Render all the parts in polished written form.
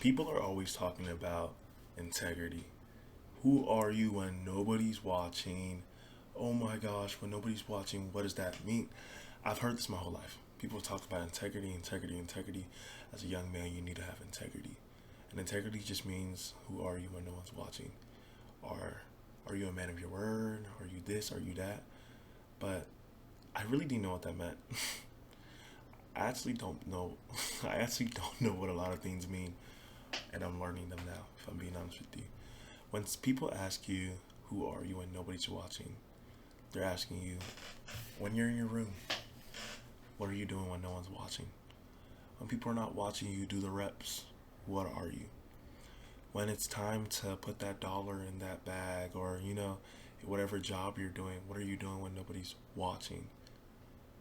People are always talking about integrity. Who are you when nobody's watching? Oh my gosh, when nobody's watching, what does that mean? I've heard this my whole life. People talk about integrity, integrity, integrity. As a young man, you need to have integrity. And integrity just means who are you when no one's watching? Are you a man of your word? Are you this? Are you that? But I really didn't know what that meant. I actually don't know. I actually don't know what a lot of things mean, and I'm learning them now. If I'm being honest with you, when people ask you who are you when nobody's watching, they're asking you when you're in your room, what are you doing when no one's watching? When people are not watching you do the reps, what are you? When it's time to put that dollar in that bag, or whatever job you're doing, what are you doing when nobody's watching?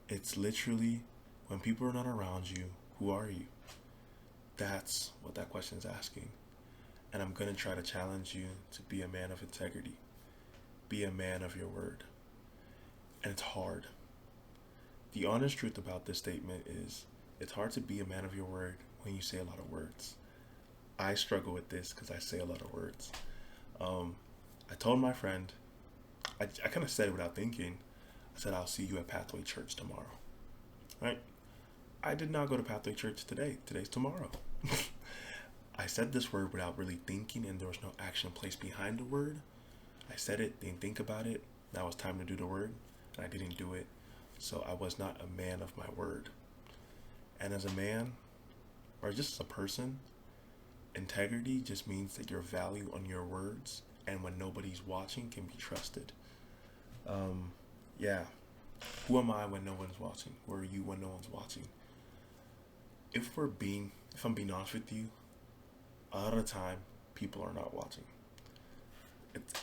It's literally when people are not around you, who are you? That's what that question is asking. And I'm going to try to challenge you to be a man of integrity, be a man of your word. And it's hard. The honest truth about this statement is it's hard to be a man of your word when you say a lot of words. I struggle with this because I say a lot of words. I told my friend, I kind of said it without thinking. I said, I'll see you at Pathway Church tomorrow. Right? I did not go to Pathway Church today. Today's tomorrow. I said this word without really thinking, and there was no action placed behind the word. I said it, didn't think about it. Now it's time to do the word, and I didn't do it. So I was not a man of my word. And as a man, or just as a person, integrity just means that your value on your words and when nobody's watching can be trusted. Yeah. Who am I when no one's watching? Who are you when no one's watching? If I'm being honest with you, a lot of the time people are not watching.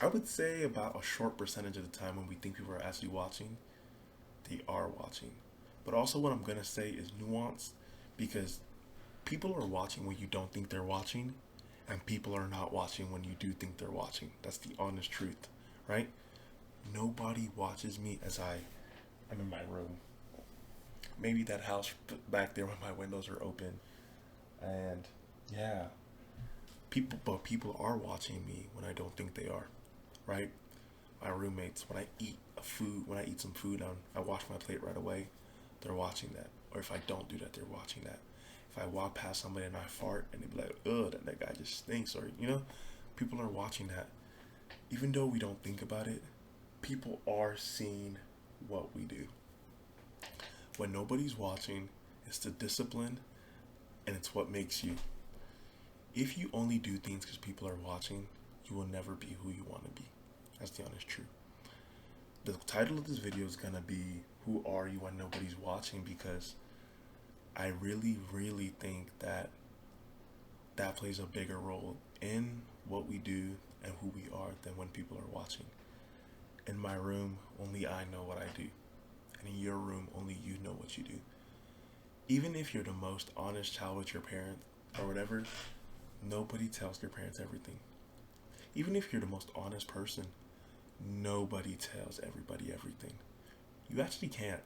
I would say about a short percentage of the time when we think people are actually watching, they are watching. But also what I'm gonna say is nuanced, because people are watching when you don't think they're watching, and people are not watching when you do think they're watching. That's the honest truth, right? Nobody watches me as I'm in my room. Maybe that house back there when my windows are open. And yeah, people are watching me when I don't think they are, right? My roommates, when I eat some food, I wash my plate right away, they're watching that. Or if I don't do that, they're watching that. If I walk past somebody and I fart and they be like, ugh, that guy just stinks, or people are watching that. Even though we don't think about it, people are seeing what we do. When nobody's watching, it's the discipline, and it's what makes you. If you only do things because people are watching, you will never be who you want to be. That's the honest truth. The title of this video is going to be, who are you when nobody's watching? Because I really, really think that plays a bigger role in what we do and who we are than when people are watching. In my room, only I know what I do. And in your room, only you know what you do. Even if you're the most honest child with your parents or whatever, nobody tells their parents everything. Even if you're the most honest person, nobody tells everybody everything. You actually can't.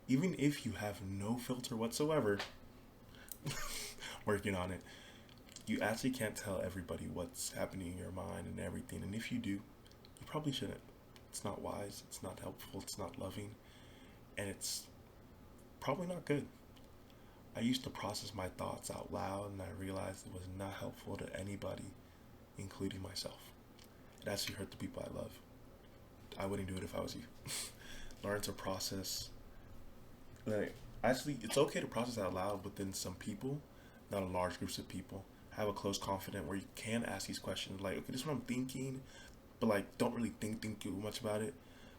Even if you have no filter whatsoever, working on it, you actually can't tell everybody what's happening in your mind and everything. And if you do, you probably shouldn't. It's not wise, it's not helpful, it's not loving, and it's probably not good. I used to process my thoughts out loud, and I realized it was not helpful to anybody, including myself. It actually hurt the people I love. I wouldn't do it if I was you. Learn to process. Actually, it's okay to process out loud within some people, not a large groups of people. Have a close confidant where you can ask these questions, like, okay, this is what I'm thinking, but don't really think too much about it.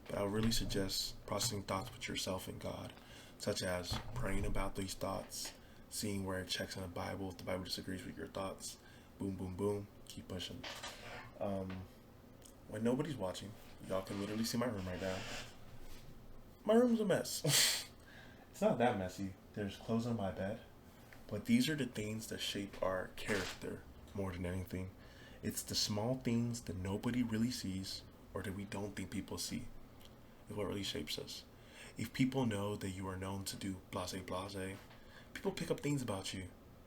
But I would really suggest processing thoughts with yourself and God, such as praying about these thoughts, seeing where it checks in the Bible. If the Bible disagrees with your thoughts, boom, boom, boom, keep pushing. When nobody's watching, y'all can literally see my room right now. My room's a mess. It's not that messy. There's clothes on my bed, but these are the things that shape our character more than anything. It's the small things that nobody really sees, or that we don't think people see, is what really shapes us. If people know that you are known to do blase blase, people pick up things about you.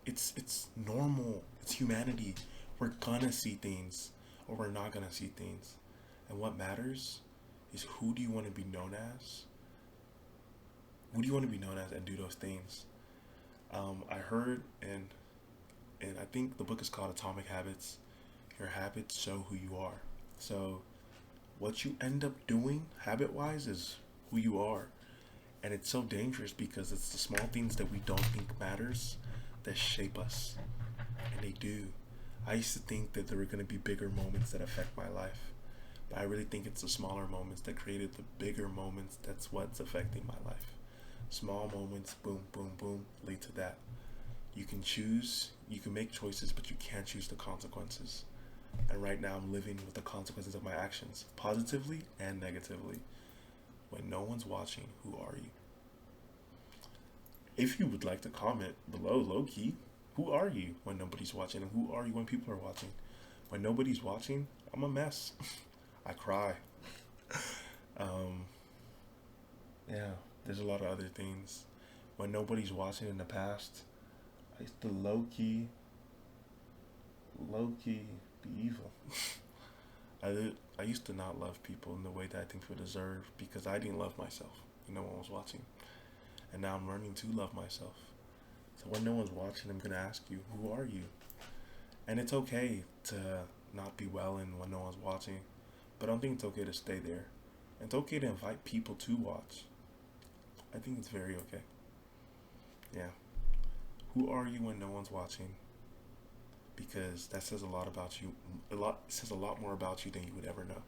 It's normal. humanity. We're gonna see things or we're not gonna see things. And what matters is who do you want to be known as? Who do you want to be known as and do those things? I heard and I think the book is called Atomic Habits. Your habits show who you are. So what you end up doing habit wise is who you are. And it's so dangerous because it's the small things that we don't think matters that shape us. And they do. I used to think that there were going to be bigger moments that affect my life. But I really think it's the smaller moments that created the bigger moments that's what's affecting my life. Small moments, boom, boom, boom, lead to that. You can choose, you can make choices, but you can't choose the consequences. And right now I'm living with the consequences of my actions, positively and negatively. When no one's watching, who are you? If you would like to comment below, low key, who are you when nobody's watching? And who are you when people are watching? When nobody's watching, I'm a mess. I cry. Yeah, there's a lot of other things. When nobody's watching in the past, I used to low-key be evil. I used to not love people in the way that I think people deserve because I didn't love myself. No one was watching. And now I'm learning to love myself. So when no one's watching, I'm going to ask you, who are you? And it's okay to not be well in when no one's watching. But I don't think it's okay to stay there. And it's okay to invite people to watch. I think it's very okay. Yeah. Who are you when no one's watching? Because that says a lot about you. Says a lot more about you than you would ever know.